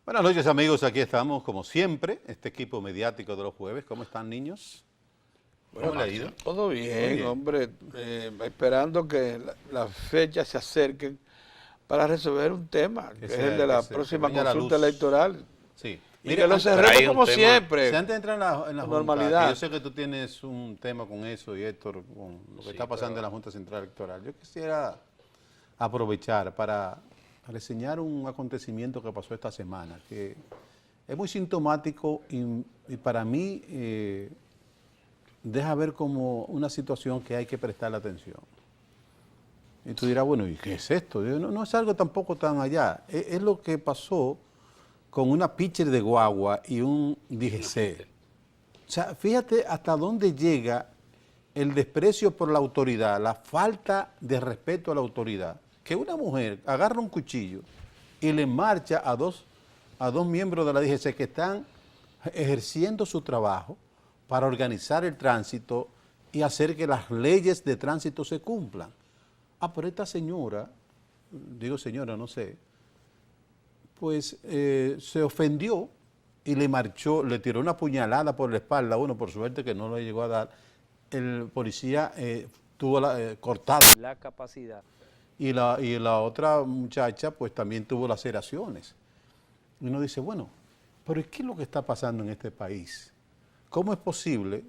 Buenas noches, amigos, aquí estamos como siempre, este equipo mediático de los jueves. ¿Cómo están, niños? ¿Cómo le ha ido? Todo bien, bien. hombre, esperando que las fechas se acerquen para resolver un tema, que es el de la próxima venga la consulta luz. electoral. Sí. Y Mire, que lo antes- cerremos hay un como tema- si siempre, antes de entrar en la con Junta, normalidad. que yo sé que tú tienes un tema con eso y Héctor, con lo que está pasando en la Junta Central Electoral, yo quisiera aprovechar para reseñar un acontecimiento que pasó esta semana, que es muy sintomático y para mí deja ver como una situación que hay que prestarle atención. Y tú dirás, bueno, ¿y qué es esto? Yo, no es algo tampoco tan allá. Es lo que pasó con una pitcher de guagua y un DGC. O sea, fíjate hasta dónde llega el desprecio por la autoridad, la falta de respeto a la autoridad. Que una mujer agarra un cuchillo y le marcha a dos miembros de la DGC que están ejerciendo su trabajo para organizar el tránsito y hacer que las leyes de tránsito se cumplan. Ah, pero esta señora, digo señora, no sé, pues se ofendió y le marchó, le tiró una puñalada por la espalda. Bueno, por suerte que no le llegó a dar. El policía tuvo cortada la capacidad. Y la otra muchacha pues también tuvo laceraciones. Y uno dice, bueno, pero ¿qué es lo que está pasando en este país? ¿Cómo es posible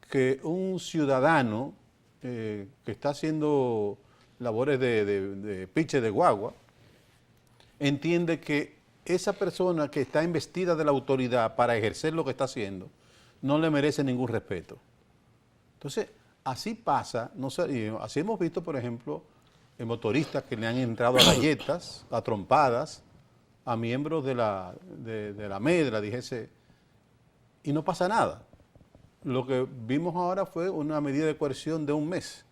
que un ciudadano que está haciendo labores de piche de guagua entiende que esa persona que está investida de la autoridad para ejercer lo que está haciendo no le merece ningún respeto? Entonces, así pasa, no sé, y así hemos visto, por ejemplo, en motoristas que le han entrado a galletas, a trompadas, a miembros de la ME, de la DGC, y no pasa nada. Lo que vimos ahora fue una medida de coerción de un mes.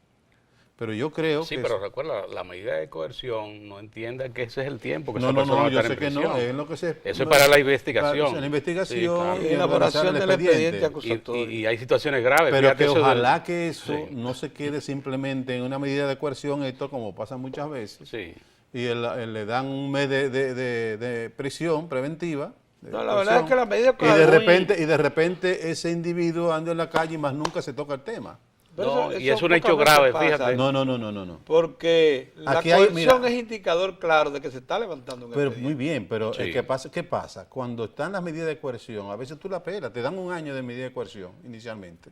Pero yo creo Sí, que... pero recuerda, la medida de coerción no entienda que ese es el tiempo que No, esa persona va a yo estar sé en que no, prisión. es lo que se... Eso es para la investigación. Para la investigación Sí, claro. y Y organizar elaboración el del expediente expediente. acusatorio. Y hay situaciones graves. Pero fíjate que eso ojalá que eso Sí. no se quede simplemente en una medida de coerción, esto como pasa muchas veces, Sí. y le dan un mes de prisión preventiva, de No, la verdad es coerción, que la medida y de muy- repente ese individuo anda en la calle y más nunca se toca el tema. Pero No, y eso es un hecho pocas grave, veces pasa, fíjate. No. Porque la Aquí hay, coerción mira, es indicador claro de que se está levantando un pero expediente. muy bien, pero Sí. ¿qué pasa? Cuando están las medidas de coerción, a veces tú la pelas, te dan un año de medida de coerción inicialmente,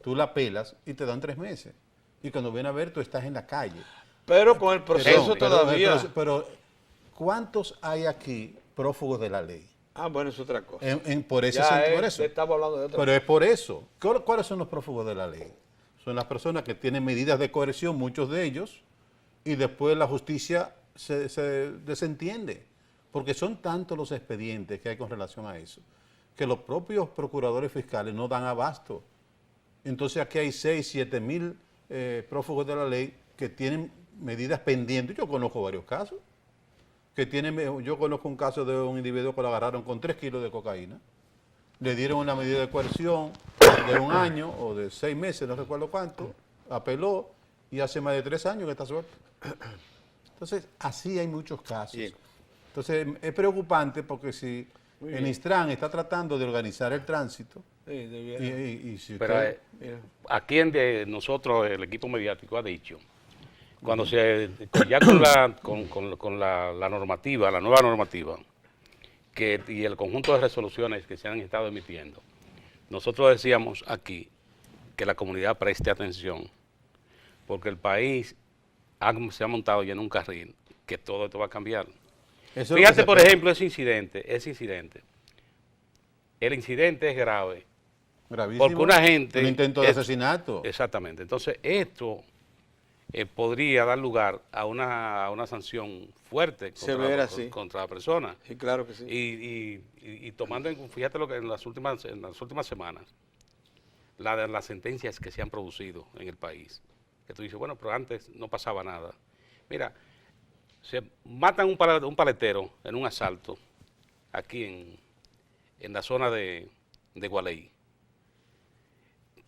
tú la pelas y te dan 3 meses. Y cuando viene a ver, tú estás en la calle. Pero con el proceso todavía. Pero, ¿cuántos hay aquí prófugos de la ley? Ah, bueno, es otra cosa. Por ese Ya sentido, por eso. estamos hablando de otra Pero es por eso. ¿Cuáles son los prófugos de la ley? Son las personas que tienen medidas de coerción, muchos de ellos, y después la justicia se desentiende. Porque son tantos los expedientes que hay con relación a eso, que los propios procuradores fiscales no dan abasto. Entonces aquí hay 6, 7 mil prófugos de la ley que tienen medidas pendientes. Yo conozco varios casos. Yo conozco un caso de un individuo que lo agarraron con 3 kilos de cocaína. Le dieron una medida de coerción de un año o de 6 meses, no recuerdo cuánto, apeló y hace más de 3 años que está suelto. Entonces, así hay muchos casos. Bien. Entonces, es preocupante porque si el Instran está tratando de organizar el tránsito, Sí, debiera. y si Pero usted... Mira. aquí nosotros, el equipo mediático, ha dicho, cuando ya con la normativa, la nueva normativa, y el conjunto de resoluciones que se han estado emitiendo, nosotros decíamos aquí que la comunidad preste atención, porque el país se ha montado ya en un carril que todo esto va a cambiar. eso es lo que Fíjate, se por espera. ejemplo, ese incidente. El incidente es grave, Gravísimo. porque una gente... Un intento de asesinato. Exactamente. Entonces, esto podría dar lugar a una sanción fuerte Severa, sí. contra la persona. Sí, claro que sí. Y tomando fíjate lo que en las últimas semanas, las sentencias que se han producido en el país, que tú dices, bueno, pero antes no pasaba nada. Mira, se matan un paletero en un asalto aquí en la zona de Gualeí.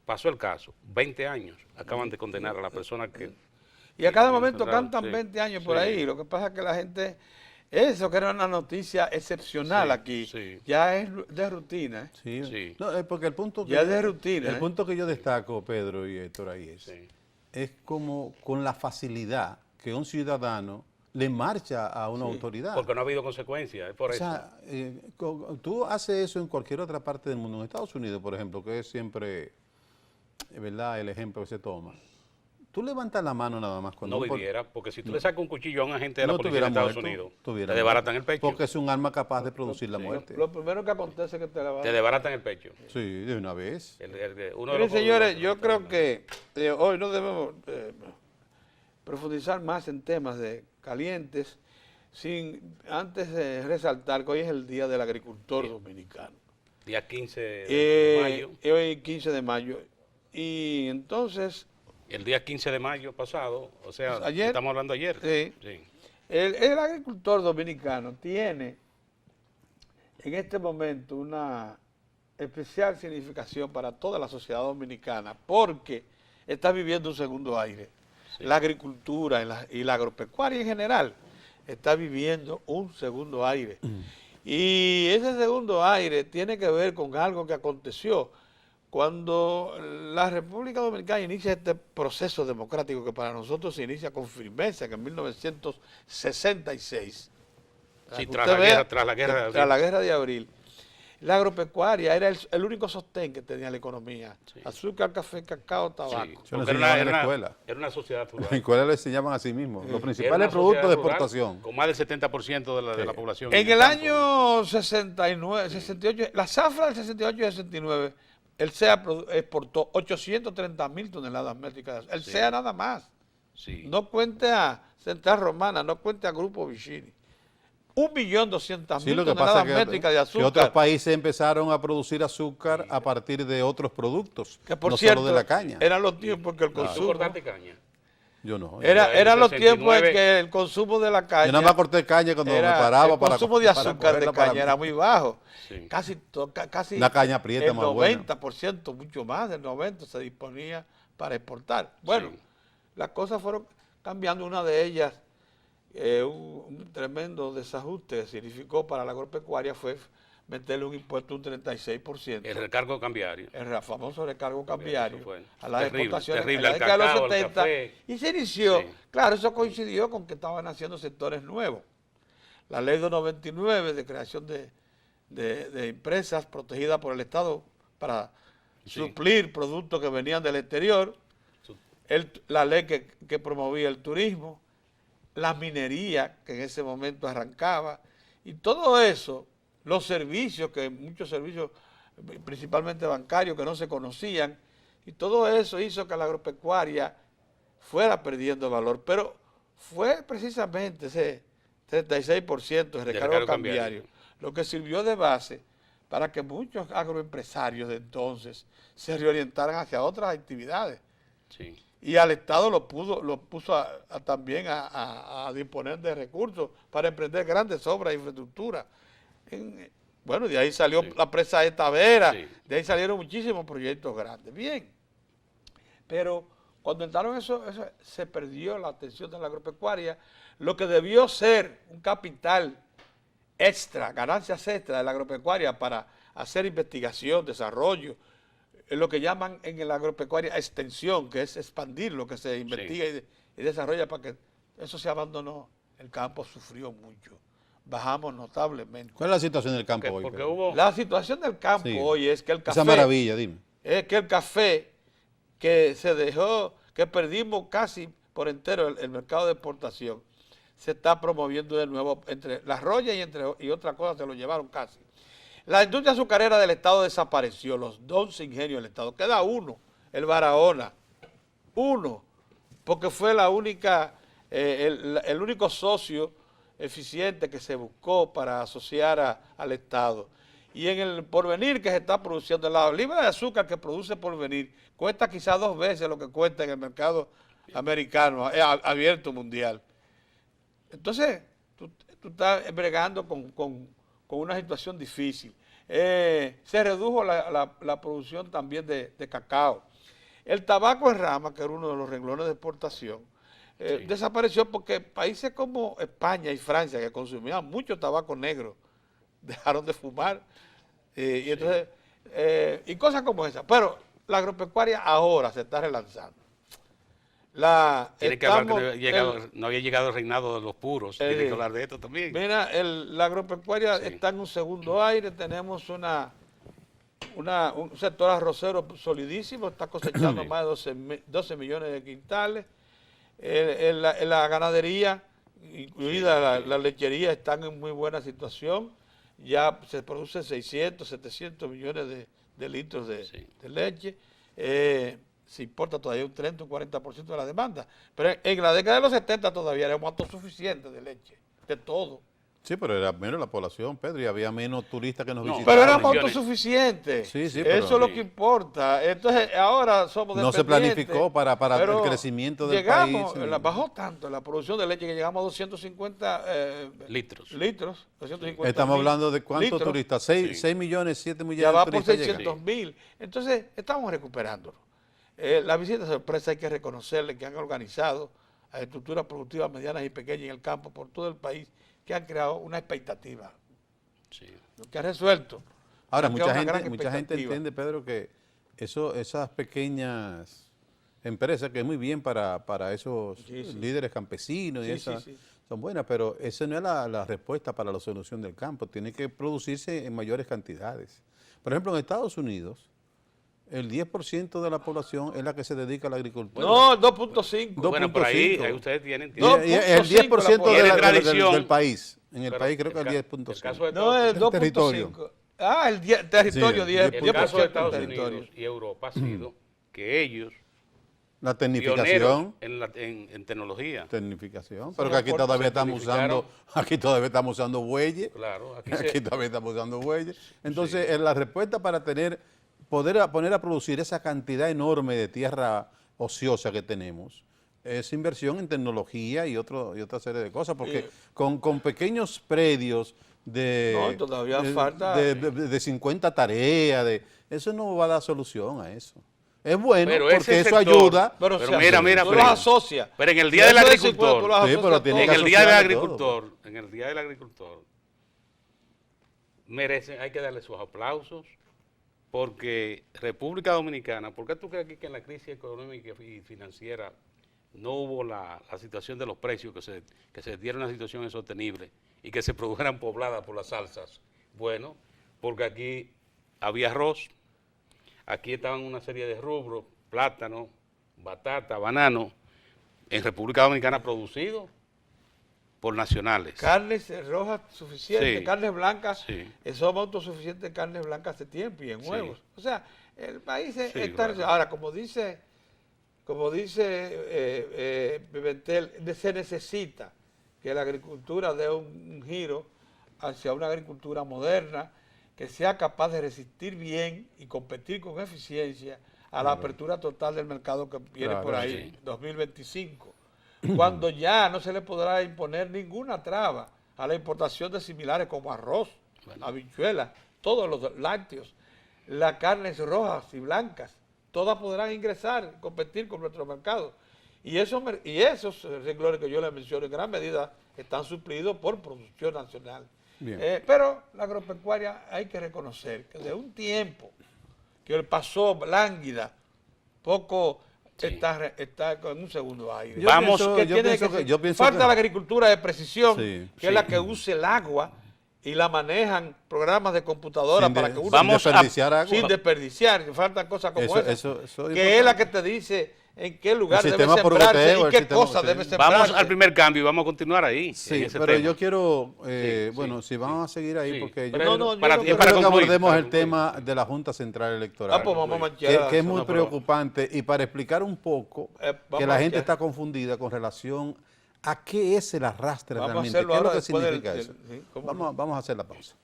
Pasó el caso, 20 años, acaban de condenar a la persona que... Y a cada que momento encontraron, cantan sí, 20 años por sí. ahí. Lo que pasa es que la gente Eso que era una noticia excepcional Sí, aquí, sí. ya es de rutina. Sí. Sí. No, porque el punto que Ya es de rutina. el punto que yo destaco, Pedro y Héctor, ahí Sí. es como con la facilidad que un ciudadano le marcha a una autoridad. Porque no ha habido consecuencias, es por O eso. sea, tú haces eso en cualquier otra parte del mundo, en Estados Unidos, por ejemplo, que es siempre, ¿verdad?, el ejemplo que se toma. Tú levantas la mano nada más cuando No un viviera, porque si tú le sacas un cuchillo a un agente de la no policía de tuviera Estados muerto, Unidos, tuviera te desbaratan el pecho. Porque es un arma capaz de producir la muerte. Lo primero que acontece es que te la van Te desbaratan el pecho. Sí, de una vez. Uno de Miren, los señores, jóvenes yo creo que hoy no debemos profundizar más en temas de calientes, sin antes de resaltar que hoy es el Día del Agricultor Dominicano. día 15 de mayo. Hoy 15 de mayo. Y entonces, El día 15 de mayo pasado, o sea, ayer, estamos hablando ayer. sí, Sí. el agricultor dominicano tiene en este momento una especial significación para toda la sociedad dominicana porque está viviendo un segundo aire. Sí. La agricultura y la agropecuaria en general está viviendo un segundo aire. Y ese segundo aire tiene que ver con algo que aconteció cuando la República Dominicana inicia este proceso democrático que para nosotros se inicia con firmeza, que en 1966. Sí, que tras usted la vea guerra- tras la guerra de que abril. tras la guerra de abril. La agropecuaria era el único sostén que tenía la economía. Sí. Azúcar, café, cacao, tabaco. Sí, Eso lo porque enseñaban en la escuela. era una sociedad En rural. la escuela le enseñaban a sí mismos. Los Era principales una productos de sociedad rural exportación. Con más del 70% de la población. En el campo. año 69, 68, la zafra del 68 y 69, el CEA exportó 830.000 toneladas métricas. El Sí. CEA nada más. Sí. No cuente a Central Romana, no cuente a Grupo Vicini. 1.200.000 Sí, lo que toneladas pasa es métricas de que azúcar. otros países empezaron a producir azúcar a partir de otros productos, que por no cierto, solo de la caña. eran los tiempos que el ¿Tú consumo... cortaste caña? Yo no. Eran los 69. tiempos en que el consumo de la caña... Yo nada más corté caña cuando me paraba el para consumo de azúcar de cogerla para caña mí. era muy bajo. Sí. Casi Una caña prieta el más buena. 90%, mucho más del 90% se disponía para exportar. Bueno, Sí. las cosas fueron cambiando. Una de ellas, un tremendo desajuste que significó para la agropecuaria fue meterle un impuesto de un 36%. El recargo cambiario. El famoso recargo cambiario Eso fue a las terrible, exportaciones terrible, en la al década de cacao, los al 70 café. y se inició, Sí. claro, eso coincidió con que estaban haciendo sectores nuevos. La ley de 99 de creación de empresas protegidas por el Estado para Sí. suplir productos que venían del exterior, Su- la ley que promovía el turismo, la minería que en ese momento arrancaba, y todo eso, los servicios, muchos servicios, principalmente bancarios, que no se conocían, y todo eso hizo que la agropecuaria fuera perdiendo valor. Pero fue precisamente ese 36% de recargo recargo cambiario cambiario. lo que sirvió de base para que muchos agroempresarios de entonces se reorientaran hacia otras actividades. Sí. Y al Estado lo puso también a disponer de recursos para emprender grandes obras de infraestructura. Bueno, de ahí salió Sí. la presa de Tavera, Sí. de ahí salieron muchísimos proyectos grandes. Bien, pero cuando entraron eso se perdió la atención de la agropecuaria, lo que debió ser un capital extra, ganancias extra de la agropecuaria para hacer investigación, desarrollo, lo que llaman en la agropecuaria extensión, que es expandir lo que se investiga y desarrolla para que eso se abandonó. El campo sufrió mucho, bajamos notablemente. ¿Cuál es la situación del campo hoy? Porque Pedro? hubo... La situación del campo Sí. hoy es que el café... Esa maravilla, dime. Es que el café que se dejó, que perdimos casi por entero el mercado de exportación, se está promoviendo de nuevo entre las rollas y otras cosas se lo llevaron casi. La industria azucarera del Estado desapareció, los 12 ingenios del Estado, queda uno, el Barahona, uno, porque fue la única, el único socio eficiente que se buscó para asociar al Estado. Y en el Porvenir que se está produciendo, la libra de azúcar que produce Porvenir cuesta quizás 2 veces lo que cuesta en el mercado americano, abierto mundial. Entonces, tú estás bregando con una situación difícil. Se redujo la producción también de cacao. El tabaco en rama, que era uno de los renglones de exportación, desapareció porque países como España y Francia, que consumían mucho tabaco negro, dejaron de fumar. Y entonces, y cosas como esas. Pero la agropecuaria ahora se está relanzando. Tiene que hablar que no había llegado el reinado de los puros. Tiene que hablar de esto también. Mira, la agropecuaria está en un segundo aire. Tenemos un sector arrocero solidísimo, está cosechando más de 12 millones de quintales. La ganadería, incluida la lechería, están en muy buena situación. Ya se producen 600, 700 millones de litros de leche. Se importa todavía un 30, un 40% de la demanda. Pero en la década de los 70 todavía era un autosuficiente de leche, de todo. Sí, pero era menos la población, Pedro, y había menos turistas que nos visitaban. Pero éramos autosuficientes. Sí, eso pero es lo que importa. Entonces, ahora somos no dependientes. se planificó para el crecimiento del país. Bajó tanto la producción de leche que llegamos a 250 litros. 250 Estamos hablando de cuántos litros. turistas, 6 millones, 7 millones Ya va de por turistas. 600.000. Entonces, estamos recuperándolo. La visita sorpresa hay que reconocerle que han organizado a estructuras productivas medianas y pequeñas en el campo por todo el país, que han creado una expectativa, lo que ha resuelto. Ahora, mucha gente entiende, Pedro, que esas pequeñas empresas, que es muy bien para esos líderes campesinos, son buenas, pero esa no es la respuesta para la solución del campo, tiene que producirse en mayores cantidades. Por ejemplo, en Estados Unidos, el 10% de la población es la que se dedica a la agricultura. No, 2.5. Bueno, por ahí ustedes tienen... el 10% del país. En el país creo que el 10.5. No, el 2.5. El territorio 10%. El caso de Estados Unidos y Europa ha sido que ellos... La tecnificación. En tecnología. Tecnificación. Pero que aquí todavía estamos usando bueyes. Claro. Aquí todavía estamos usando bueyes. Entonces, la respuesta para poder poner a producir esa cantidad enorme de tierra ociosa que tenemos es inversión en tecnología y otra serie de cosas, porque con pequeños predios de 50 tareas, eso no va a dar solución a eso. Es bueno, pero porque eso ayuda. Pero mira, tú los asocias. Pero en el Día del Agricultor, en el Día del Agricultor, hay que darle sus aplausos. Porque República Dominicana, ¿por qué tú crees que en la crisis económica y financiera no hubo la situación de los precios, que se diera una situación insostenible y que se produjeran pobladas por las salsas? Bueno, porque aquí había arroz, aquí estaban una serie de rubros, plátano, batata, banano, en República Dominicana producido por nacionales. Carnes rojas suficientes, carnes blancas, somos autosuficientes en carnes blancas hace tiempo y en huevos. O sea, el país está... Claro. Ahora, como dice Pimentel, se necesita que la agricultura dé un giro hacia una agricultura moderna, que sea capaz de resistir bien y competir con eficiencia a la apertura total del mercado que viene por ahí, 2025. Cuando ya no se le podrá imponer ninguna traba a la importación de similares como arroz, habichuelas, todos los lácteos, las carnes rojas y blancas, todas podrán ingresar, competir con nuestro mercado. Y esos renglones que yo les menciono en gran medida están suplidos por producción nacional. Pero la agropecuaria hay que reconocer que de un tiempo que pasó lánguida, poco... Está con un segundo aire. Falta la agricultura de precisión, que es la que use el agua y la manejan programas de computadora para que uno sin desperdiciar. Faltan cosas como eso que es la que te dice en qué lugar debe sembrarse y qué cosa debe sembrarse. Vamos al primer cambio y vamos a continuar ahí. Sí, pero yo quiero, bueno, si vamos a seguir ahí, porque yo para creo que abordemos el tema de la Junta Central Electoral, que es muy preocupante, y para explicar un poco que la gente está confundida con relación a qué es el arrastre realmente, qué es lo que significa eso. Vamos a hacer la pausa.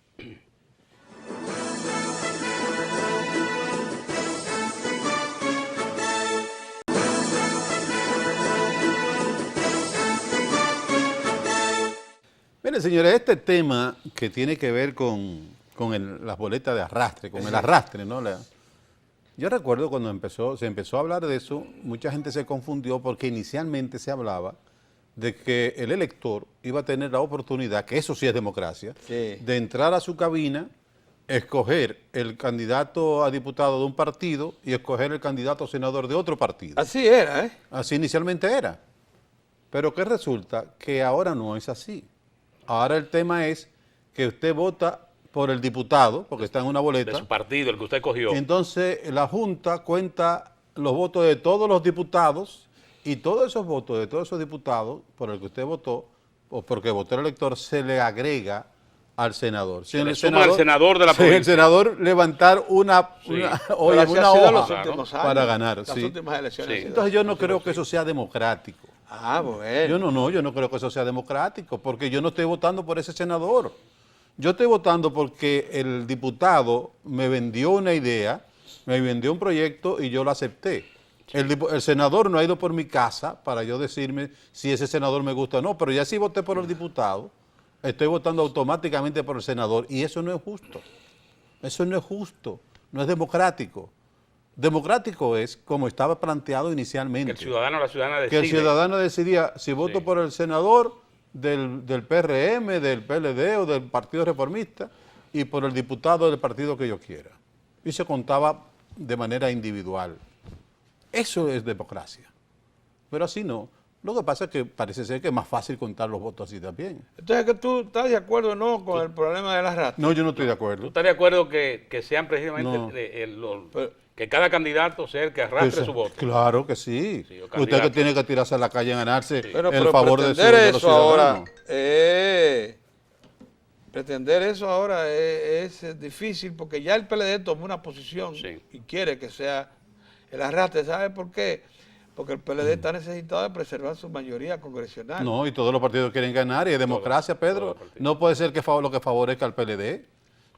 Miren, señores, este tema que tiene que ver con las boletas de arrastre, con el arrastre, ¿no? Yo recuerdo cuando se empezó a hablar de eso, mucha gente se confundió porque inicialmente se hablaba de que el elector iba a tener la oportunidad, que eso sí es democracia, Sí. de entrar a su cabina, escoger el candidato a diputado de un partido y escoger el candidato a senador de otro partido. Así era, ¿eh? Así inicialmente era. Pero que resulta que ahora no es así. Ahora el tema es que usted vota por el diputado, porque está en una De boleta. su partido, el que usted cogió. Entonces la Junta cuenta los votos de todos los diputados y todos esos votos de todos esos diputados por el que usted votó o porque votó el elector se le agrega al senador. Si le suma al senador de la si el provincia. senador levantar una Pero así una ha sido los hoja últimos años. para ganar. Las Sí. últimas elecciones. Sí. ha sido Entonces yo no así. creo que eso sea democrático. Ah, bueno. Yo no creo que eso sea democrático, porque yo no estoy votando por ese senador. Yo estoy votando porque el diputado me vendió una idea, me vendió un proyecto y yo lo acepté. El senador no ha ido por mi casa para yo decirme si ese senador me gusta o no, pero ya si voté por el diputado, estoy votando automáticamente por el senador y eso no es justo. Eso no es justo, no es democrático. Democrático es como estaba planteado Que inicialmente. el ciudadano o la ciudadana Que decide. el ciudadano decidía si voto Sí. por el senador del PRM, del PLD o del Partido Reformista y por el diputado del partido que yo quiera. Y se contaba de manera individual. Eso es democracia. Pero así no. Lo que pasa es que parece ser que es más fácil contar los votos así también. Entonces, ¿que tú estás de acuerdo o no con el problema de las ratas? No, yo no estoy de ¿Tú acuerdo. estás de acuerdo que sean precisamente No. que cada candidato sea el que arrastre Eso- su voto? Claro que sí. Sí, o Usted que candidato. tiene que tirarse a la calle a ganarse Pero el favor de, pretender los eso ahora, ciudadanos. pretender eso ahora es difícil porque ya el PLD tomó una posición Sí. y quiere que sea el arrastre. ¿Sabe por qué? Porque el PLD está necesitado de preservar su mayoría congresional. No, y todos los partidos quieren ganar y es democracia, todos Pedro. los partidos. No puede ser que lo que favorezca al PLD.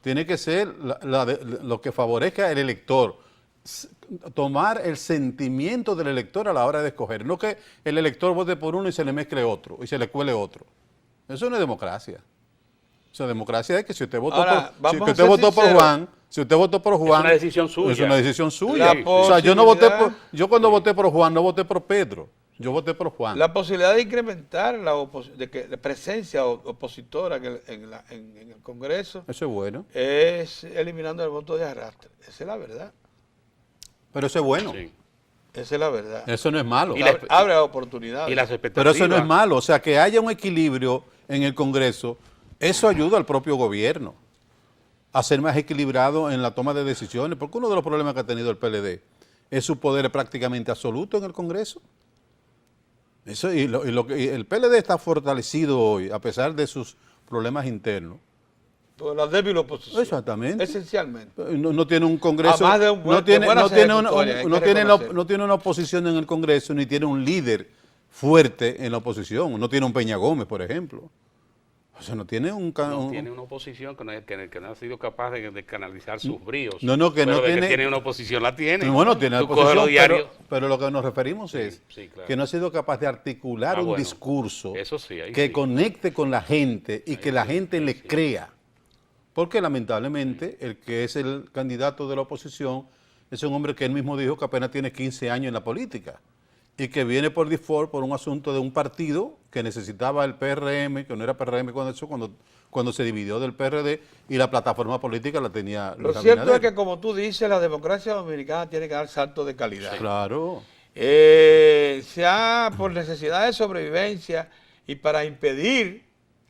Tiene que ser lo que favorezca al elector. Tomar el sentimiento del elector a la hora de escoger. No que el elector vote por uno y se le mezcle otro y se le cuele otro. Eso no es democracia. O sea, democracia es que si usted votó Ahora, por, vamos si a usted ser votó por sinceros. Juan, si usted votó por Juan, una decisión suya. Es una decisión suya. La O sea, yo no voté posibilidad- yo cuando voté por Juan no voté por Pedro. Yo voté por Juan. La posibilidad de incrementar la presencia opositora en el Congreso Eso es bueno. es eliminando el voto de arrastre. Esa es la verdad. Pero eso es bueno. Sí. Esa es la verdad. Eso no es malo. Y Abre oportunidades. Y las expectativas. Pero eso no es malo. O sea, que haya un equilibrio en el Congreso, eso ayuda al propio gobierno a ser más equilibrado en la toma de decisiones, porque uno de los problemas que ha tenido el PLD es su poder prácticamente absoluto en el Congreso. Eso, y el PLD está fortalecido hoy, a pesar de sus problemas internos. Por la débil oposición. Exactamente. Esencialmente. No tiene un Congreso, Además de no tiene, buenas no tiene ejecutorias, hay que no tiene reconocerlo. no tiene una oposición en el Congreso, ni tiene un líder fuerte en la oposición. No tiene un Peña Gómez, por ejemplo. O sea, no tiene No tiene una oposición que no ha sido capaz de canalizar sus bríos. No, no, que Pero no de tiene- que tiene una oposición, la tiene. Bueno, tiene Tú coges oposición, los diarios. pero lo que nos referimos es sí, claro. que no ha sido capaz de articular un Bueno, discurso eso sí, ahí que sí. conecte con la gente y que la sí, gente ahí le sí. crea. Porque lamentablemente el que es el candidato de la oposición es un hombre que él mismo dijo que apenas tiene 15 años en la política y que viene por default por un asunto de un partido que necesitaba el PRM, que no era PRM cuando se dividió del PRD y la plataforma política la tenía Lo Luis cierto es Abinader. que, como tú dices, la democracia dominicana tiene que dar saltos de calidad. Claro. Se ha, por necesidad de sobrevivencia y para impedir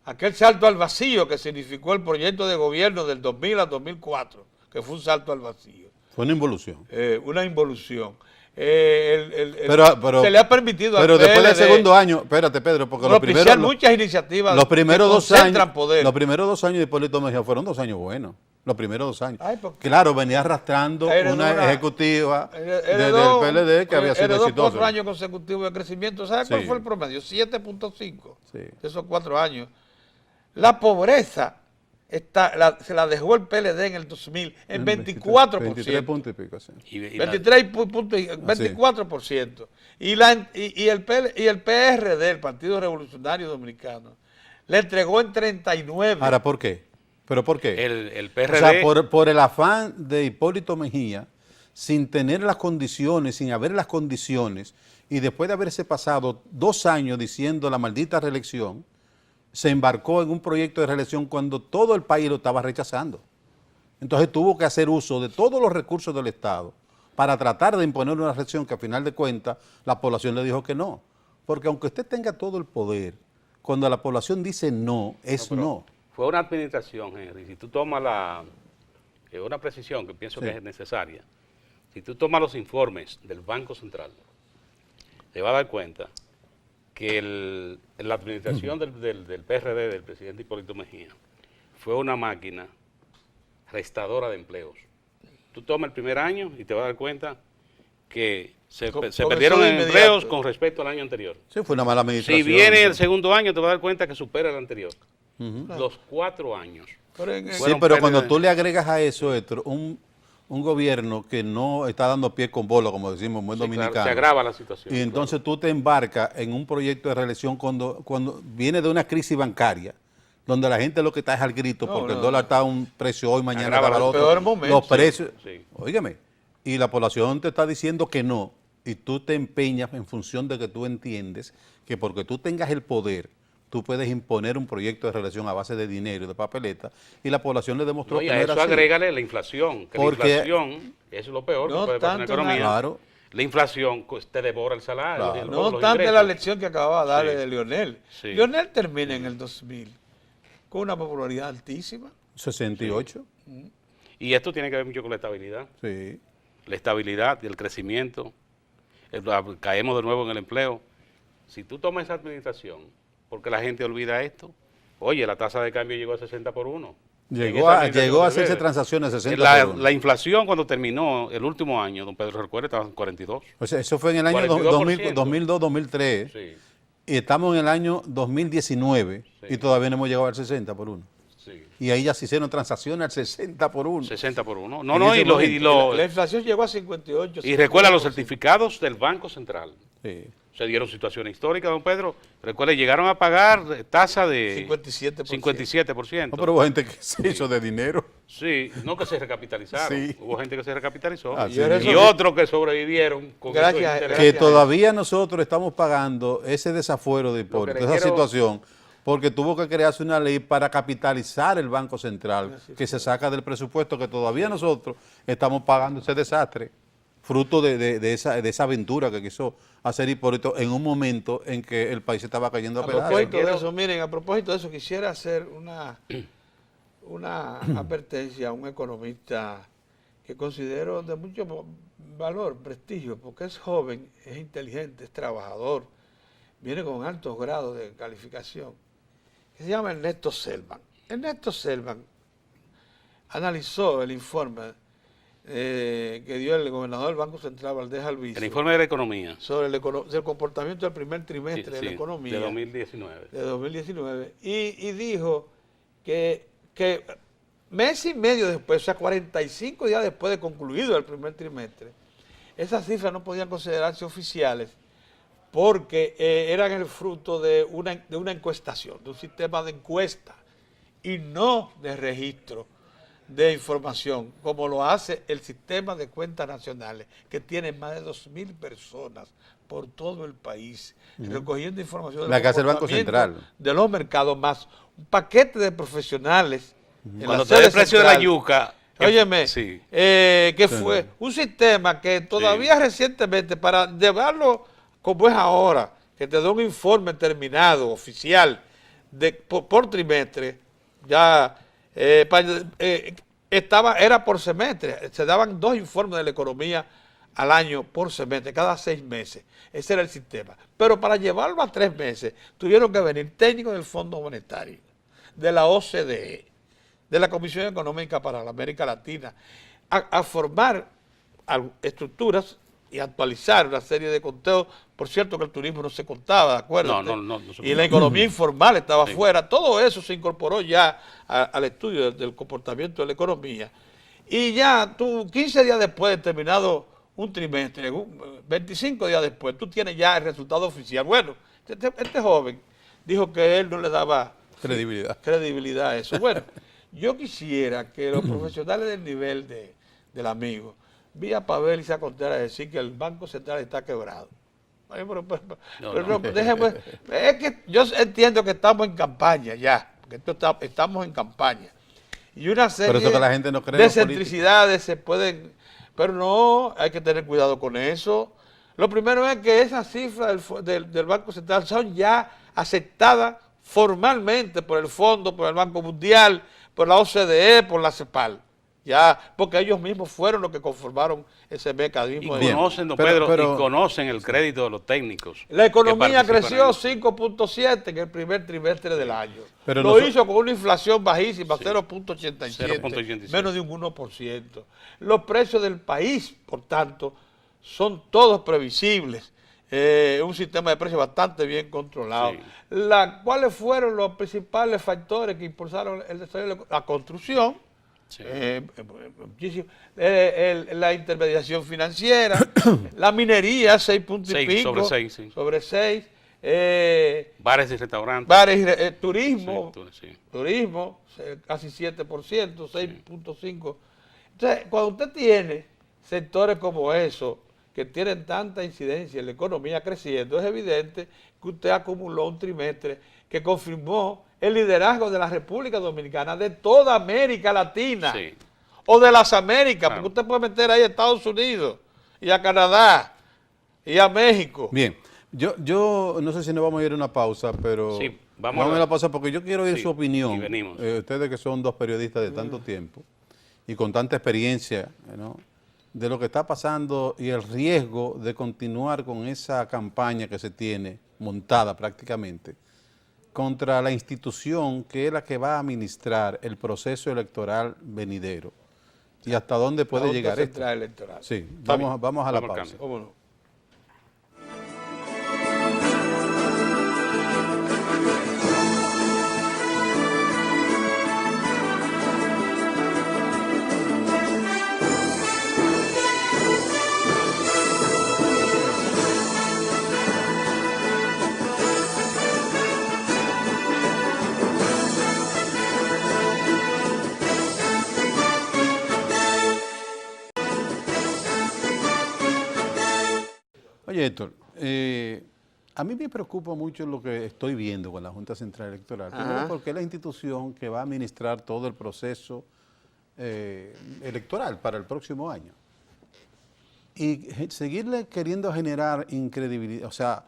aquel salto al vacío que significó el proyecto de gobierno del 2000 al 2004, que fue un salto al vacío, Fue una involución. una involución. Pero se le ha permitido al pero después del PLD segundo año, espérate Pedro, porque propiciar muchas iniciativas los primeros que 2 años, concentran poder. los primeros 2 años de Hipólito Mejía fueron 2 años buenos. Los primeros 2 años. Ay, porque- Claro, venía arrastrando Heredó una una- ejecutiva Heredó- del PLD que había sido heredó exitosa. 4 años consecutivos de crecimiento. ¿Sabes cuál Sí. fue el promedio? 7.5 Sí. de esos 4 años. La pobreza se la dejó el PLD en el 2000 en 24%. 23 puntos y pico, sí. Y la- 24%. Y el PRD, el Partido Revolucionario Dominicano, le entregó en 39. Ahora, ¿por qué? ¿Pero por qué? el O PRD. sea, por el afán de Hipólito Mejía, sin tener las condiciones, sin haber las condiciones, y después de haberse pasado 2 años diciendo la maldita reelección, se embarcó en un proyecto de reelección cuando todo el país lo estaba rechazando. Entonces tuvo que hacer uso de todos los recursos del Estado para tratar de imponer una reelección que a final de cuentas la población le dijo que no. Porque aunque usted tenga todo el poder, cuando la población dice no, es no. Fue una administración, Henry, si tú tomas una precisión que pienso que es necesaria, si tú tomas los informes del Banco Central, te vas a dar cuenta que la administración del PRD, del presidente Hipólito Mejía, fue una máquina restauradora de empleos. Tú tomas el primer año y te vas a dar cuenta que se perdieron empleos con respecto al año anterior. Sí, fue una mala administración. Si viene el segundo año, te vas a dar cuenta que supera el anterior. Los 4 años. Sí, pero cuando tú le agregas a eso, Héctor, un gobierno que no está dando pie con bola, como decimos, muy dominicano. Claro, se agrava la situación. Y entonces tú te embarcas en un proyecto de reelección cuando viene de una crisis bancaria, donde la gente lo que está es al grito, porque el dólar está a un precio hoy, mañana está al otro. Peor momento. Los precios, óigame, y la población te está diciendo que no, y tú te empeñas en función de que tú entiendes que porque tú tengas el poder, tú puedes imponer un proyecto de reelección a base de dinero y de papeleta, y la población le demostró que no era así. Eso agrégale la inflación, que porque la inflación es lo peor que puede pasar en la economía. Claro. La inflación te devora el salario. Claro. No obstante la lección que acababa de darle de Leonel. Sí. Leonel termina en el 2000 con una popularidad altísima. 68. Y esto tiene que ver mucho con la estabilidad. Sí. La estabilidad y el crecimiento. Caemos de nuevo en el empleo. Si tú tomas esa administración, porque la gente olvida esto, oye, la tasa de cambio llegó a 60 por 1. Llegó a hacerse transacciones 60 por 1. La inflación cuando terminó el último año, don Pedro recuerda, estaba en 42. O sea, eso fue en el año 2002-2003. Sí. Y estamos en el año 2019 y todavía no hemos llegado al 60 por 1. Sí. Y ahí ya se hicieron transacciones al 60 por 1. 60 por 1. La inflación llegó a 58. Y recuerda los certificados del Banco Central. Sí. Se dieron situaciones históricas, don Pedro. Recuerda, llegaron a pagar tasa de 57%. No, pero hubo gente que se hizo de dinero. Sí, no que se recapitalizaron. Sí. Hubo gente que se recapitalizó. Así y otros que sobrevivieron con Gracias, esos que todavía nosotros estamos pagando ese desafuero de Hipólito, Lo que esa quiero- situación, porque tuvo que crearse una ley para capitalizar el Banco Central, que se saca del presupuesto, que todavía nosotros estamos pagando ese desastre, fruto de esa aventura que quiso hacer Hipólito en un momento en que el país estaba cayendo a A pedazos. propósito de eso, miren, a propósito de eso, quisiera hacer una advertencia a un economista que considero de mucho valor, prestigio, porque es joven, es inteligente, es trabajador, viene con altos grados de calificación, que se llama Ernesto Selman. Ernesto Selman analizó el informe que dio el gobernador del Banco Central, Valdés Albizu, El informe de la economía. sobre el comportamiento del primer trimestre de la economía de 2019. de 2019 y dijo que mes y medio después, o sea, 45 días después de concluido el primer trimestre, esas cifras no podían considerarse oficiales porque eran el fruto de una encuestación, de un sistema de encuesta y no de registro de información, como lo hace el sistema de cuentas nacionales, que tiene más de 2.000 personas por todo el país, recogiendo información La que hace el Banco comportamiento Central. de los mercados, más un paquete de profesionales. en Cuando la te da el sede precio de la central. yuca. Óyeme, Sí. que fue un sistema que todavía recientemente, para llevarlo como es ahora, que te da un informe terminado, oficial, por trimestre, ya era por semestre, se daban 2 informes de la economía al año por semestre, cada 6 meses. Ese era el sistema. Pero para llevarlo a 3 meses, tuvieron que venir técnicos del Fondo Monetario, de la OCDE, de la Comisión Económica para la América Latina, a formar estructuras y actualizar una serie de conteos. Por cierto que el turismo no se contaba, ¿de acuerdo? No se Y la economía informal estaba fuera. Todo eso se incorporó ya al estudio del comportamiento de la economía. Y ya tú, 15 días después de terminado un trimestre, 25 días después, tú tienes ya el resultado oficial. Bueno, este joven dijo que él no le daba credibilidad a eso. Bueno, yo quisiera que los profesionales del nivel del amigo vi a Pavel y se Contreras decir que el Banco Central está quebrado. Ay, déjeme, es que yo entiendo que estamos en campaña ya, porque estamos en campaña. Y una serie Por eso que la gente no cree de en los excentricidades se pueden, pero no, hay que tener cuidado con eso. Lo primero es que esas cifras del Banco Central son ya aceptadas formalmente por el Fondo, por el Banco Mundial, por la OCDE, por la CEPAL. Ya, porque ellos mismos fueron los que conformaron ese mecanismo. Y conocen, don Pedro, y conocen el crédito de los técnicos. La economía creció 5.7 en el primer trimestre del año. Pero lo hizo con una inflación bajísima, Sí. 0.87, menos de un 1%. Los precios del país, por tanto, son todos previsibles. Un sistema de precios bastante bien controlado. Sí. ¿Cuáles fueron los principales factores que impulsaron el desarrollo? La construcción. Sí. La intermediación financiera, la minería, 6 puntos y pico, sobre 6, sí. sobre 6, Bares y restaurantes. bares, turismo, Sí. turismo, casi 7%, 6.5%. Entonces, cuando usted tiene sectores como esos, que tienen tanta incidencia en la economía creciendo, es evidente que usted acumuló un trimestre que confirmó el liderazgo de la República Dominicana, de toda América Latina, Sí. o de las Américas, Claro. porque usted puede meter ahí a Estados Unidos, y a Canadá, y a México. Bien, yo no sé si nos vamos a ir a una pausa, pero Sí, vamos a ir a la pausa porque yo quiero oír Sí, su opinión. y venimos. Ustedes que son dos periodistas de tanto tiempo y con tanta experiencia, ¿no?, de lo que está pasando y el riesgo de continuar con esa campaña que se tiene montada prácticamente contra la institución que es la que va a administrar el proceso electoral venidero y hasta dónde puede La Junta llegar esto. Central Electoral. Sí, Está bien. vamos a la Vamos al pausa. cambio. ¿Cómo no? Oye, Héctor, a mí me preocupa mucho lo que estoy viendo con la Junta Central Electoral. Primero Ajá. porque es la institución que va a administrar todo el proceso electoral para el próximo año. Y seguirle queriendo generar incredibilidad, o sea,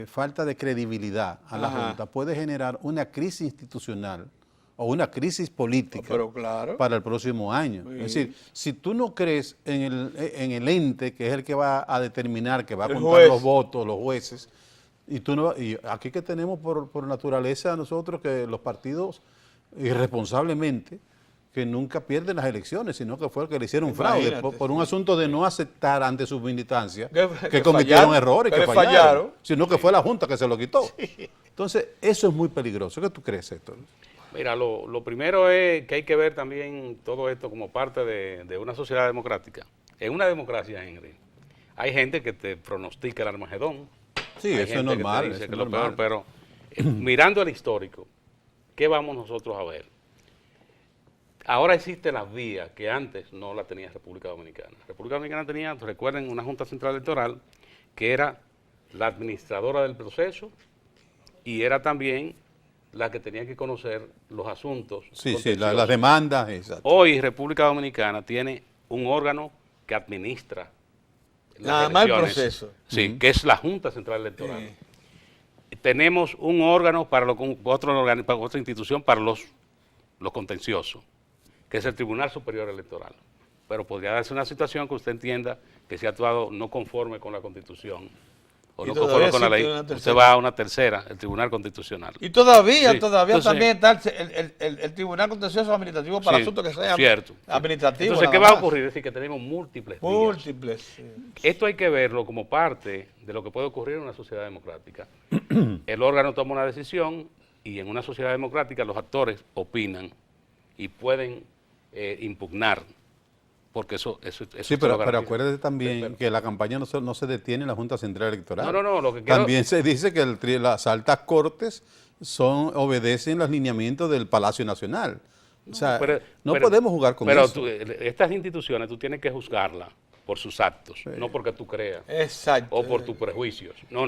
falta de credibilidad a la Ajá. Junta puede generar una crisis institucional o una crisis política Pero claro. para el próximo año. Sí. Es decir, si tú no crees en el ente que es el que va a determinar, que va a El contar juez. los votos, los jueces, y aquí que tenemos por naturaleza nosotros que los partidos irresponsablemente que nunca pierden las elecciones, sino que fue el que le hicieron fraude Imagínate, por un asunto de no aceptar ante sus militancias Que que cometieron fallaron, errores, que que le fallaron, fallaron. sino que fue la Junta que se lo quitó. Entonces, eso es muy peligroso. ¿Qué tú crees, Héctor? Mira, lo primero es que hay que ver también todo esto como parte de una sociedad democrática. En una democracia, Henry, hay gente que te pronostica el Armagedón. Sí, Hay eso es gente que te normal. dice eso que es es lo normal. peor, pero mirando el histórico, ¿qué vamos nosotros a ver? Ahora existe la vía que antes no la tenía República Dominicana. República Dominicana tenía, recuerden, una Junta Central Electoral que era la administradora del proceso y era también la que tenía que conocer los asuntos. Sí, contenciosos. las demandas, exacto. Hoy República Dominicana tiene un órgano que administra las Nada más el elecciones. proceso. Sí, que es la Junta Central Electoral. Tenemos un órgano para otra institución para los contenciosos, que es el Tribunal Superior Electoral. Pero podría darse una situación que usted entienda que se ha actuado no conforme con la Constitución o Y no todavía conforme con la ley. existe una Usted tercera. va a una tercera, el Tribunal Constitucional. Y todavía Sí, entonces, entonces, también está el Tribunal Contencioso Administrativo para Sí, asuntos que sean cierto. administrativos. Entonces, ¿qué nada va a más. ocurrir? Es decir, que tenemos múltiples vías. Múltiples. Sí. Esto hay que verlo como parte de lo que puede ocurrir en una sociedad democrática. El órgano toma una decisión y en una sociedad democrática los actores opinan y pueden impugnar, porque eso Sí, lo pero garantiza. acuérdate también Sí, pero- que la campaña no se detiene en la Junta Central Electoral. No, lo que quiero- También se dice que las altas cortes obedecen los lineamientos del Palacio Nacional. O sea, Pero- no pero- podemos jugar con pero eso. estas instituciones tú tienes que juzgarlas por sus actos, no porque tú creas. Exacto. O por tus prejuicios. No.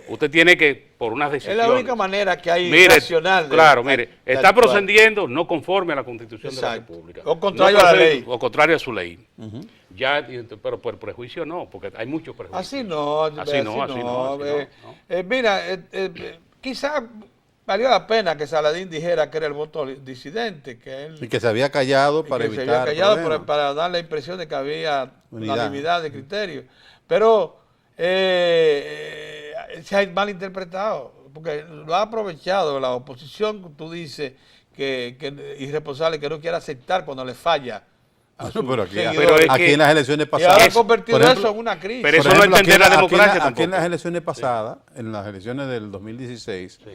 Usted tiene que, por unas Es decisiones. la única manera que hay Mire, racional. claro, mire, está actuar. procediendo no conforme a la Constitución de la Exacto. República. O contrario No a la procede- ley. O contrario a su ley. Pero por prejuicio no, porque hay muchos prejuicios. Así no, Así no. Mira, quizás valió la pena que Saladín dijera que era el voto disidente, que él Y que se había callado y para que se evitar había callado problemas. para dar la impresión de que había Unidad. unanimidad de criterio. Pero se ha malinterpretado, porque lo ha aprovechado la oposición, tú dices, que irresponsable, que no quiere aceptar cuando le falla. A sus Pero aquí, seguidores. Pero es aquí que- en las elecciones Y ahora ha pasadas. convertido por ejemplo, eso en una crisis. Pero eso por no ejemplo, entender aquí la en democracia aquí en tampoco. las elecciones pasadas, en las elecciones del 2016, Sí.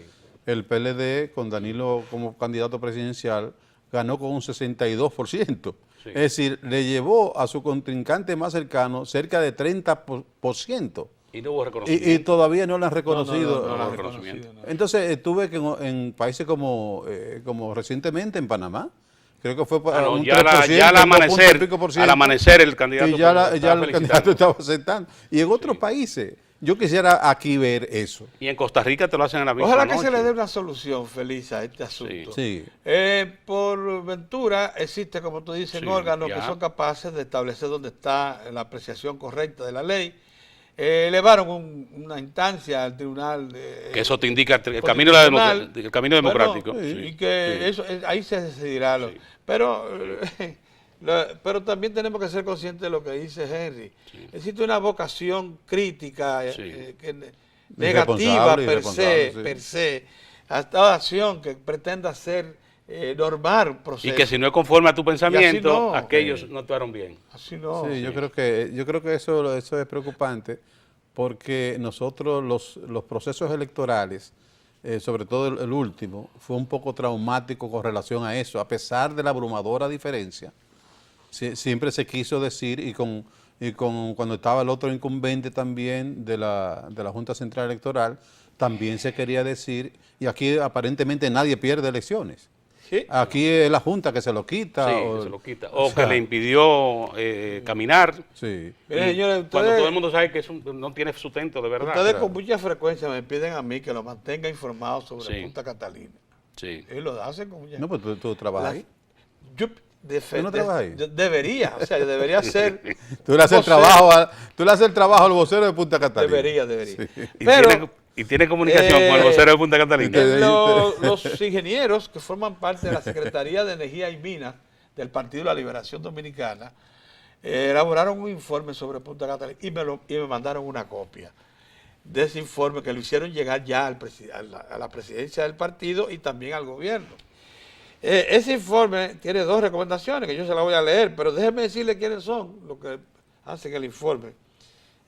el PLD con Danilo como candidato presidencial ganó con un 62%. Sí. Es decir, le llevó a su contrincante más cercano cerca de 30%. Y no hubo reconocimiento. Y todavía no lo han reconocido. No lo han reconocimiento. reconocido, no. Entonces, estuve que en países como recientemente en Panamá, creo que fue para Ah, no, un ya 3%, al un punto y pico por al ciento, amanecer el candidato y ya, ya estaba el felicitando. candidato estaba aceptando. Y en otros países, yo quisiera aquí ver eso. Y en Costa Rica te lo hacen en la misma Ojalá que noche. se le dé una solución feliz a este asunto. Sí. Por ventura existe, como tú dices, Sí, órganos ya. que son capaces de establecer dónde está la apreciación correcta de la ley. Elevaron una instancia al tribunal Que eso te indica el camino, de la constitucional. el camino democrático. Bueno, Sí, y que sí. eso ahí se decidirá. Sí. Pero, pero también tenemos que ser conscientes de lo que dice Henry. Existe una vocación crítica Sí. negativa Irresponsable, per se, a toda acción que pretenda hacer normar un proceso. Y que si no es conforme a tu pensamiento, no. aquellos no actuaron bien. Así no. Sí, yo creo que eso es preocupante porque nosotros los procesos electorales, sobre todo el último, fue un poco traumático con relación a eso, a pesar de la abrumadora diferencia. Siempre se quiso decir y cuando estaba el otro incumbente también de la Junta Central Electoral, también se quería decir, y aquí aparentemente nadie pierde elecciones. Sí. Aquí es la Junta que se lo quita. Sí, o, que se lo quita. o O sea, que le impidió caminar. Sí. Mire, señores, Cuando ustedes, todo el mundo sabe que no tiene sustento de verdad. ustedes claro. con mucha frecuencia me piden a mí que lo mantenga informado sobre Sí. Punta Catalina. Sí. Y lo hacen con mucha No, pues tú trabajas ahí. Yo ¿Tú no trabajas ahí? debería, o sea, yo debería ser. Tú le haces el vocero. trabajo al vocero de Punta Catalina. Debería. Sí. Y tiene comunicación con el vocero de Punta Catalina. Los ingenieros que forman parte de la Secretaría de Energía y Minas del Partido de la Liberación Dominicana elaboraron un informe sobre Punta Catalina y me mandaron una copia de ese informe que lo hicieron llegar ya a la presidencia del partido y también al gobierno. Ese informe tiene dos recomendaciones que yo se las voy a leer, pero déjenme decirle quiénes son los que hacen el informe.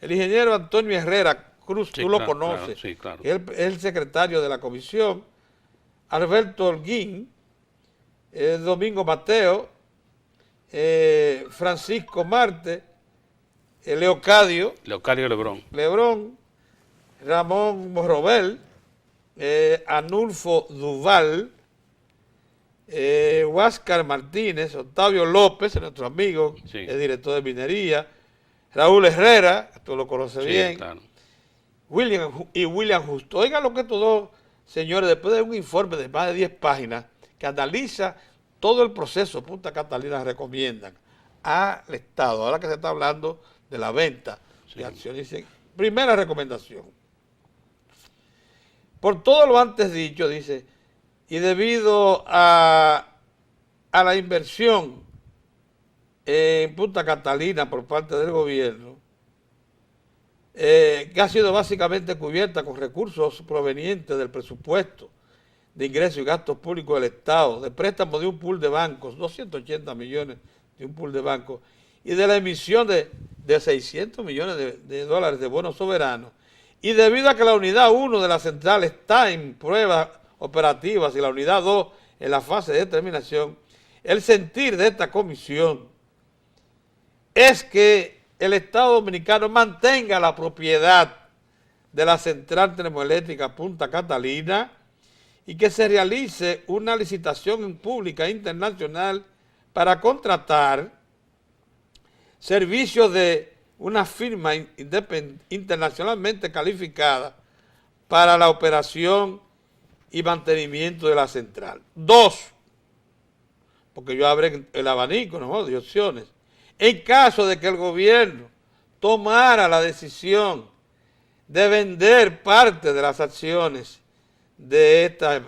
El ingeniero Antonio Herrera Cruz, Sí, tú lo claro, conoces, claro, sí, claro. que es el secretario de la comisión, Alberto Holguín, Domingo Mateo, Francisco Marte, Leocadio, Leocadio Lebrón, Ramón Morrobel, Anulfo Duval, Huáscar Martínez, Octavio López, nuestro amigo, Sí. el director de minería, Raúl Herrera, que tú lo conoces Sí, bien, claro. William Justo. Oigan lo que estos dos señores, después de un informe de más de 10 páginas, que analiza todo el proceso Punta Catalina, recomiendan al Estado, ahora que se está hablando de la venta de acciones. Dice, primera recomendación. Por todo lo antes dicho, dice, y debido a la inversión en Punta Catalina por parte del gobierno, que ha sido básicamente cubierta con recursos provenientes del presupuesto de ingresos y gastos públicos del Estado, de préstamos de un pool de bancos, 280 millones de un pool de bancos, y de la emisión de 600 millones de dólares de bonos soberanos, y debido a que la unidad 1 de la central está en pruebas operativas y la unidad 2 en la fase de determinación, el sentir de esta comisión es que el Estado Dominicano mantenga la propiedad de la central termoeléctrica Punta Catalina y que se realice una licitación pública internacional para contratar servicios de una firma internacionalmente calificada para la operación y mantenimiento de la central. 2, porque yo abrí el abanico, ¿no?, de opciones. En caso de que el gobierno tomara la decisión de vender parte de las acciones de esta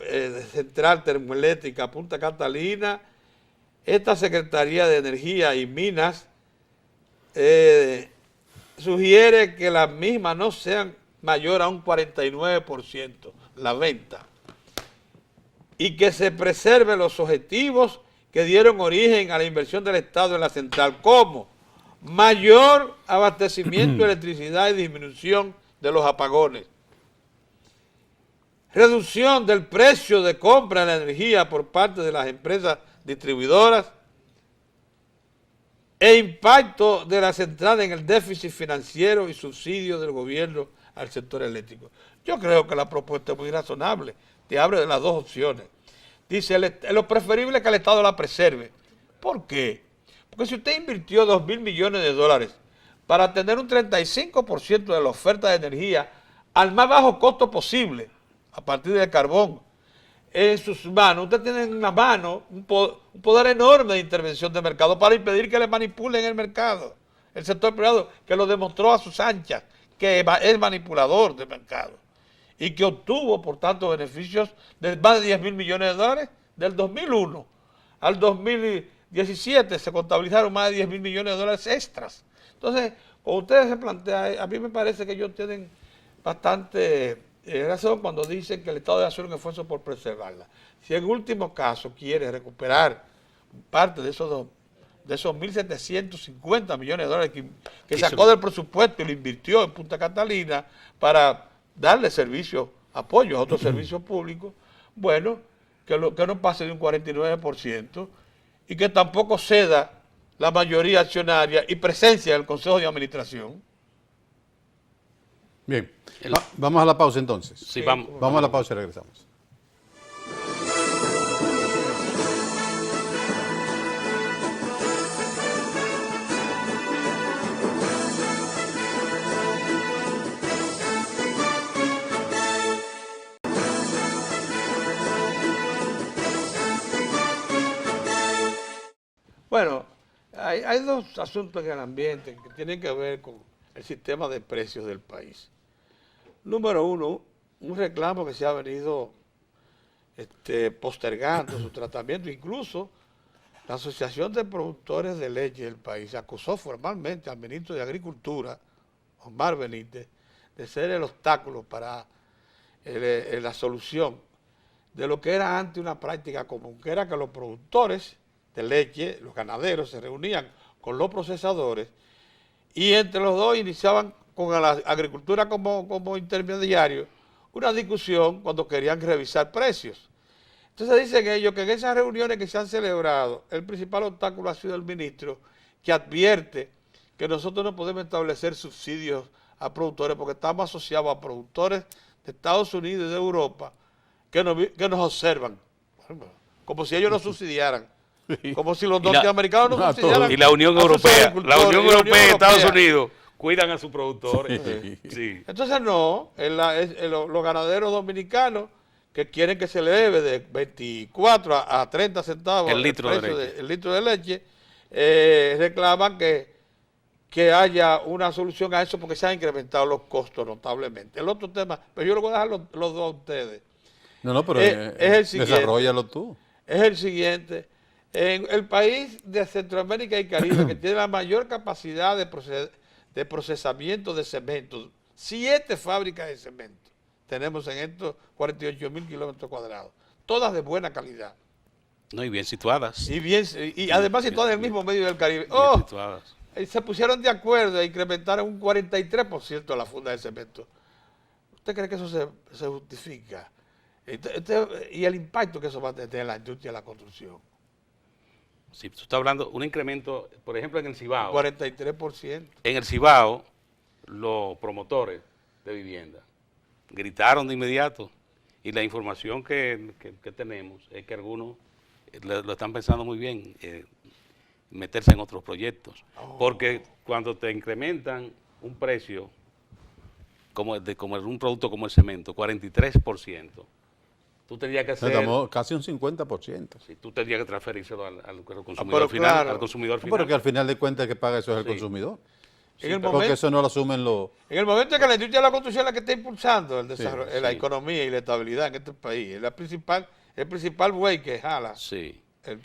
central termoeléctrica Punta Catalina, esta Secretaría de Energía y Minas sugiere que las mismas no sean mayor a un 49% la venta y que se preserven los objetivos que dieron origen a la inversión del Estado en la central, como mayor abastecimiento de electricidad y disminución de los apagones, reducción del precio de compra de la energía por parte de las empresas distribuidoras e impacto de la central en el déficit financiero y subsidio del gobierno al sector eléctrico. Yo creo que la propuesta es muy razonable, te abre de las dos opciones. Dice, lo preferible es que el Estado la preserve. ¿Por qué? Porque si usted invirtió 2.000 millones de dólares para tener un 35% de la oferta de energía al más bajo costo posible, a partir del carbón, en sus manos, usted tiene en una mano un poder enorme de intervención de mercado para impedir que le manipulen el mercado. El sector privado, que lo demostró a sus anchas, que es manipulador del mercado y que obtuvo, por tanto, beneficios de más de 10.000 millones de dólares. Del 2001 al 2017 se contabilizaron más de 10.000 millones de dólares extras. Entonces, cuando ustedes se plantean, a mí me parece que ellos tienen bastante razón cuando dicen que el Estado debe hacer un esfuerzo por preservarla. Si en último caso quiere recuperar parte de esos 1.750 millones de dólares que sacó del presupuesto y lo invirtió en Punta Catalina para darle servicio, apoyo a otros servicios públicos, bueno, que no pase de un 49% y que tampoco ceda la mayoría accionaria y presencia del Consejo de Administración. Bien, vamos a la pausa entonces. Sí, vamos a la pausa y regresamos. Bueno, hay dos asuntos en el ambiente que tienen que ver con el sistema de precios del país. Número uno, un reclamo que se ha venido postergando su tratamiento. Incluso la Asociación de Productores de Leche del país acusó formalmente al ministro de Agricultura, Omar Benítez, de ser el obstáculo para la solución de lo que era antes una práctica común, que era que los productores de leche, los ganaderos, se reunían con los procesadores y entre los dos iniciaban con la agricultura como intermediario una discusión cuando querían revisar precios. Entonces dicen ellos que en esas reuniones que se han celebrado, el principal obstáculo ha sido el ministro, que advierte que nosotros no podemos establecer subsidios a productores porque estamos asociados a productores de Estados Unidos y de Europa que nos observan, como si ellos nos subsidiaran. Como si los norteamericanos no subsidiaran. Y la Unión Europea, y Estados Unidos cuidan a sus productores. Sí. Entonces no, los ganaderos dominicanos que quieren que se eleve de 24 a 30 centavos el litro de leche, reclaman que haya una solución a eso porque se han incrementado los costos notablemente. El otro tema, pero yo lo voy a dejar los dos a ustedes. No, pero es el siguiente. Desarróllalo tú. Es el siguiente. En el país de Centroamérica y Caribe, que tiene la mayor capacidad de procesamiento de cemento, 7 fábricas de cemento tenemos en estos 48.000 kilómetros cuadrados, todas de buena calidad. No, y bien situadas. Y además situadas en el mismo medio del Caribe. Bien situadas. Se pusieron de acuerdo e incrementaron un 43% la funda de cemento. ¿Usted cree que eso se justifica? Y el impacto que eso va a tener en la industria de la construcción. Si tú estás hablando un incremento, por ejemplo, en el Cibao. 43%. En el Cibao, los promotores de vivienda gritaron de inmediato Y la información que tenemos es que algunos lo están pensando muy bien, meterse en otros proyectos. Porque cuando te incrementan un precio, como un producto como el cemento, 43%, tú tendrías que hacer... Estamos casi un 50%. Sí, tú tendrías que transferírselo al consumidor pero final. claro. Al consumidor final. Porque al final de cuentas el que paga eso es el Sí. consumidor. En el Porque momento- eso no lo asumen los... En el momento en que la industria de la construcción es la que está impulsando el desarrollo, Sí, la sí. economía y la estabilidad en este país, es el principal buey que jala. Sí.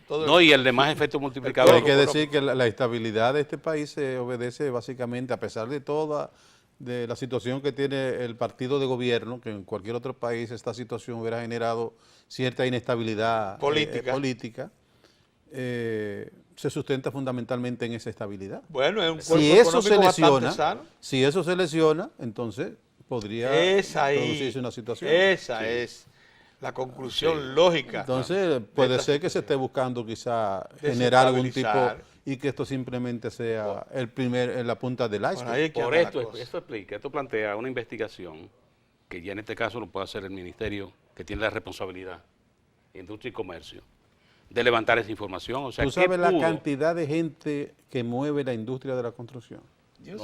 Todo No, el- y el demás efecto Pero multiplicador. hay que decir que la estabilidad de este país se obedece básicamente, a pesar de toda de la situación que tiene el partido de gobierno, que en cualquier otro país esta situación hubiera generado cierta inestabilidad política, se sustenta fundamentalmente en esa estabilidad. Bueno, es un cuerpo Si eso se económico bastante lesiona, sano. si eso se lesiona, entonces podría Es ahí, producirse una situación. esa es la conclusión lógica. Entonces, puede esta ser que se esté buscando quizá generar algún tipo desestabilizar. y que esto simplemente sea la punta del Por ahí iceberg. es que Por anda la esto, cosa. esto explica, esto plantea una investigación que ya en este caso lo puede hacer el ministerio que tiene la responsabilidad, Industria y Comercio, de levantar esa información. O sea, Tú ¿qué sabes la pudo? cantidad de gente que mueve la industria de la construcción.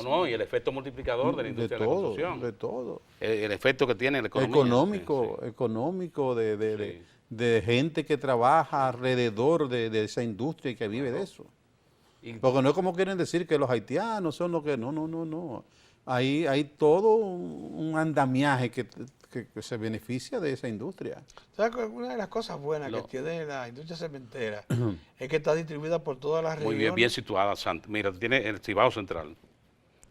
No, y el efecto multiplicador de la industria de, la construcción. de todo. El efecto que tiene en la economía. Económico, Sí. económico Sí. de gente que trabaja alrededor de esa industria y que vive de eso. Y- Porque no es como quieren decir que los haitianos son los que... No. Hay todo un andamiaje que se beneficia de esa industria. ¿Sabes que una de las cosas buenas que tiene la industria cementera es que está distribuida por todas las Muy regiones? bien situada. Mira, tiene el Cibao Central.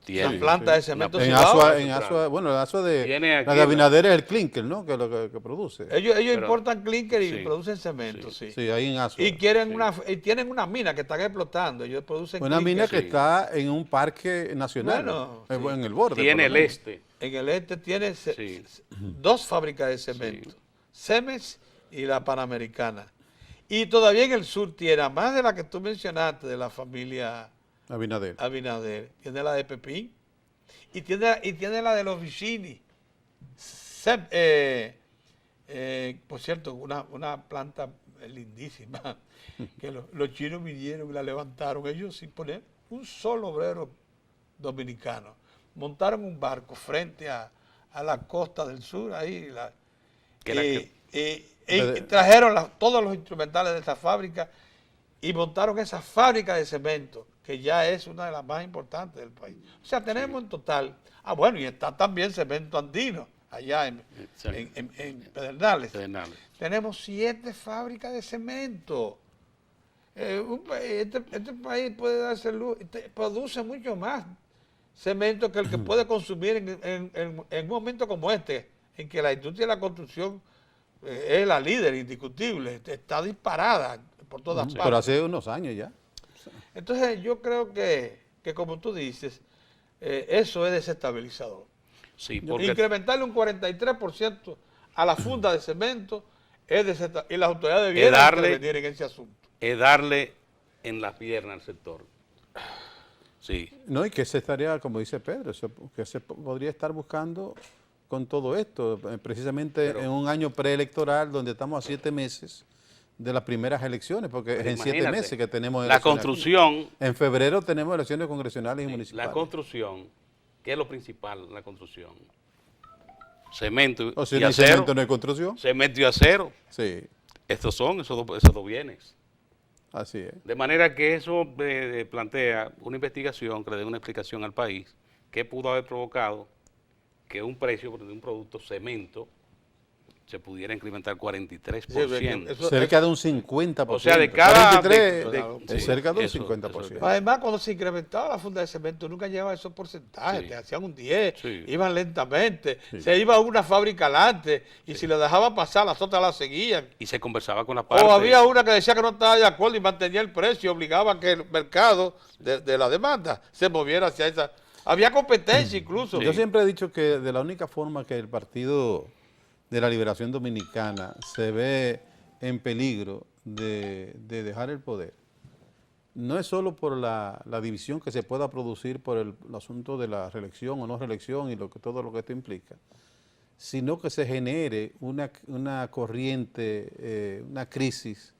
La Tiene, planta de cemento Una- En Cibao. Asua, Central. bueno, el Asua de... Tiene aquí La de Abinader es el clinker, ¿no? Que es lo que produce. Ellos Pero- importan clinker y sí, producen cemento, sí. Sí, ahí en Asua. Y quieren Sí. y tienen una mina que están explotando. Ellos producen Una clinker. mina que sí. está en un parque nacional, Bueno, sí. en el borde. Tiene por el lo menos. este. En el este tiene Sí. dos fábricas de cemento, Cemex y la Panamericana. Y todavía en el sur tiene, además de la que tú mencionaste, de la familia Abinader. Abinader, tiene la de Pepín y tiene la de los Vicini. Por cierto, una planta lindísima, que los chinos vinieron y la levantaron, ellos sin poner un solo obrero dominicano. Montaron un barco frente a la costa del sur, ahí, Que la y trajeron todos los instrumentales de esa fábrica y montaron esa fábrica de cemento, que ya es una de las más importantes del país. O sea, tenemos en total, bueno, y está también cemento andino, allá en Pedernales. Pedernales. Tenemos 7 fábricas de cemento. Este país puede darse luz, produce mucho más cemento que el que puede consumir en un momento como este, en que la industria de la construcción es la líder indiscutible, está disparada por todas partes. Pero hace unos años ya. Entonces yo creo que como tú dices, eso es desestabilizador. Sí, porque Incrementarle un 43% a la funda de cemento es desestabilizador. Y las autoridades debieran intervenir en ese asunto. es darle en la pierna al sector. Sí. No, y que se estaría, como dice Pedro, que se podría estar buscando con todo esto, precisamente en un año preelectoral donde estamos a 7 meses de las primeras elecciones, porque es en 7 Imagínate, meses que tenemos la elecciones aquí. construcción, En febrero tenemos elecciones congresionales y municipales. la construcción, ¿qué es lo principal? La construcción. Cemento O si y no hay acero. cemento, no hay construcción. Cemento y acero. Sí, Estos son esos dos bienes. así es. De manera que eso plantea una investigación que le dé una explicación al país que pudo haber provocado que un precio de un producto cemento se pudiera incrementar 43%. Eso- Cerca de un 50%. O sea, de cada- 43, sí, cerca de un eso- 50%. Además, cuando se incrementaba la funda de cemento, nunca llegaba a esos porcentajes, Sí. te hacían un 10, Sí. iban lentamente, se iba a una fábrica adelante, y si le dejaba pasar, las otras la seguían. Y se conversaba con la parte. O había una que decía que no estaba de acuerdo y mantenía el precio, obligaba a que el mercado de la demanda se moviera hacia esa. Había competencia incluso. Yo siempre he dicho que de la única forma que el Partido de la Liberación Dominicana se ve en peligro de dejar el poder, no es solo por la división que se pueda producir por el asunto de la reelección o no reelección y todo lo que esto implica, sino que se genere una corriente, una crisis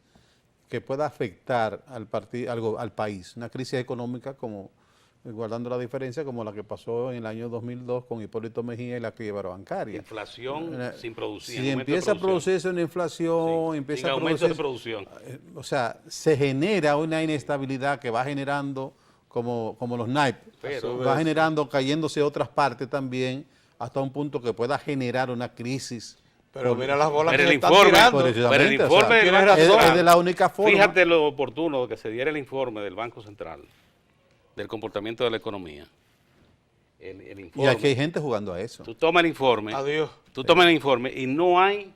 que pueda afectar al país, una crisis económica como, guardando la diferencia, como la que pasó en el año 2002 con Hipólito Mejía y la quiebra bancaria. Inflación sin producir. Si empieza a producirse una inflación, sí, empieza sin a aumento de producirse, producción. o sea, se genera una inestabilidad que va generando, como los naipes, Pero- va generando, cayéndose otras partes también, hasta un punto que pueda generar una crisis. Pero mira las bolas Pero que el se están informe- tirando. pero el Precisamente, informe del Banco Banco es Central, de la única forma. Fíjate lo oportuno que se diera el informe del Banco Central, del comportamiento de la economía. El Y informe. aquí hay gente jugando a eso. Tú tomas el informe. Adiós. Tú tomas el informe y no hay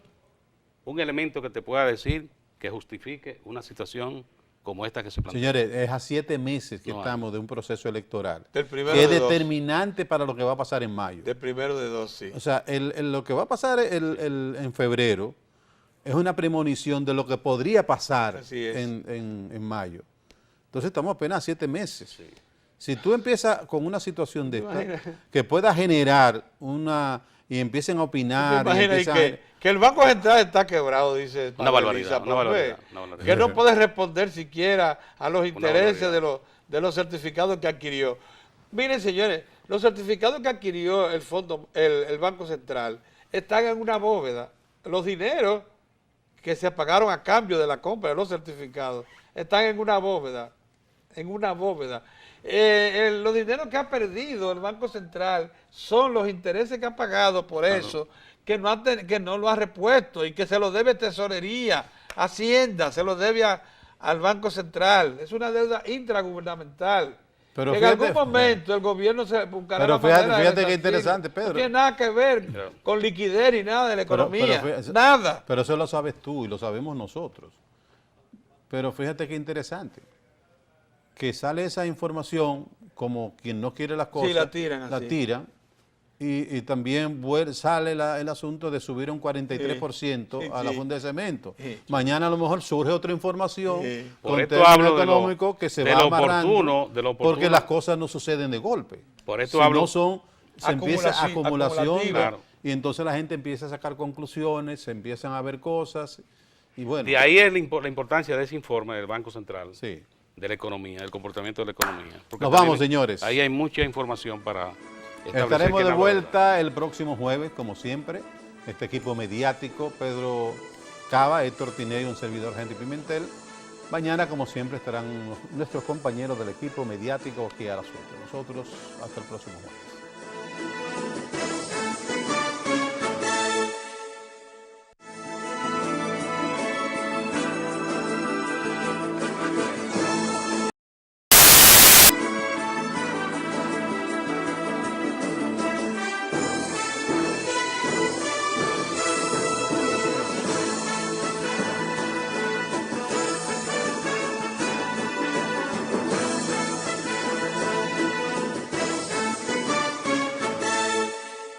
un elemento que te pueda decir que justifique una situación como esta que se plantea. Señores, es a 7 meses que No hay. estamos de un proceso electoral, Del primero que es de dos. determinante para lo que va a pasar en mayo. Del primero de dos, sí. O sea, lo que va a pasar en febrero es una premonición de lo que podría pasar Así es. en mayo. Entonces estamos apenas a 7 meses. Sí. Si tú empiezas con una situación de esta, que pueda generar y empiecen a opinar, y Imagina empiezan que el Banco Central está quebrado, dice Una Padre barbaridad, Elisa, una pues, barbaridad, una barbaridad. que no puede responder siquiera a los intereses barbaridad. de los certificados que adquirió. Miren, señores, los certificados que adquirió el Banco Central están en una bóveda. Los dineros que se pagaron a cambio de la compra de los certificados están en una bóveda. Los dineros que ha perdido el Banco Central son los intereses que ha pagado por eso, que no lo ha repuesto y que se lo debe Tesorería, Hacienda, se lo debe al Banco Central. Es una deuda intragubernamental. Pero En fíjate- algún momento el gobierno se buscará Pero la manera de fíjate qué resarcir. interesante, Pedro. No tiene nada que ver Claro. con liquidez ni nada de la Pero economía. fíjate- Nada. Pero eso lo sabes tú y lo sabemos nosotros. Pero fíjate qué interesante, que sale esa información como quien no quiere las cosas, la tiran así. la tiran, y también sale el asunto de subir un 43% Sí, a la sí. funda de cemento. Sí. Mañana a lo mejor surge otra información Sí. Por con esto términos hablo de lo- económicos que se de va lo amarrando, oportuno, de lo oportuno. porque las cosas no suceden de golpe. Por esto Si hablo- no son, se empieza acumulación, acumulativa. Claro. y entonces la gente empieza a sacar conclusiones, se empiezan a ver cosas, y bueno. De ahí la importancia de ese informe del Banco Central, Sí. de la economía, del comportamiento de la economía. Porque Nos vamos, también señores. Ahí hay mucha información para establecer Estaremos quién de habla vuelta el próximo jueves, como siempre. Este equipo mediático, Pedro Cava, Héctor Tinelli, un servidor, Henry Pimentel. Mañana, como siempre, estarán nuestros compañeros del equipo mediático aquí a las 8. Nosotros, hasta el próximo jueves.